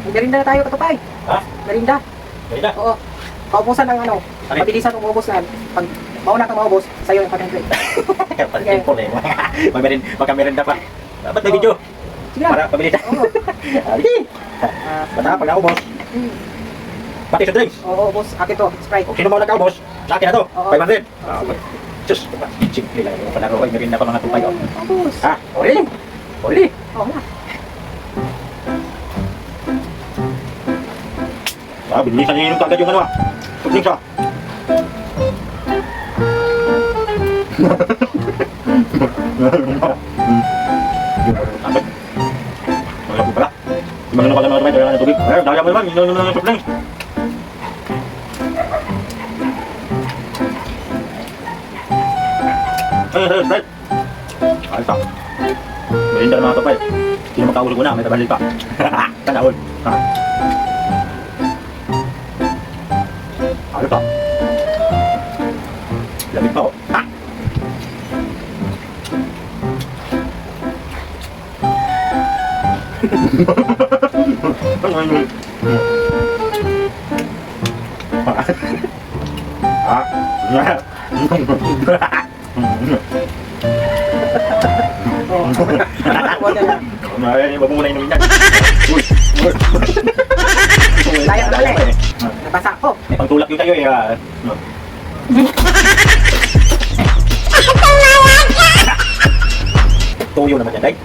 Merinda na tayo, Katupay. Ha? Merinda. Merinda? Oo. Paubusan ng ano. Ano? Pabilisan umubos na. Pag mauna kang maubos, sa'yo yung pag-enjoy. Pag-impor eh. Magka-merinda pa. Dapat may video. Sige lang. Para pabili tayo. Oo. Sige. Basta pag naubos. Pati sa drinks. Oo, boss. Akin to. Sprite. Kung sino mo nagkaubos, sa akin na to. Oo. 500. Sige. Diyos, simple lang yung palaro. Ay, merinda pa mga tupay. Oo, boss. Ha? Orili. Orili. Oo nga. Bilisan niyo yung kagad yung ano ah. Tupling siya. Tapos. Wala po pala. Yung mga nukala mga tumay, dala ng tubig. Eh, daya mo naman, yun naman ang tupling. Right. Ayos ah. Merinda ng mga tupay. Sino makahulog mo na, may tabalil pa. Kanahol. Ha? Ayos ah. Lamig pa oh. Ha? Huwag na lang. Wag mo muna inumin yan. Layak na pala eh. Nabasa ko. May pangtulak yun tayo eh. Tuyo naman yan, Day.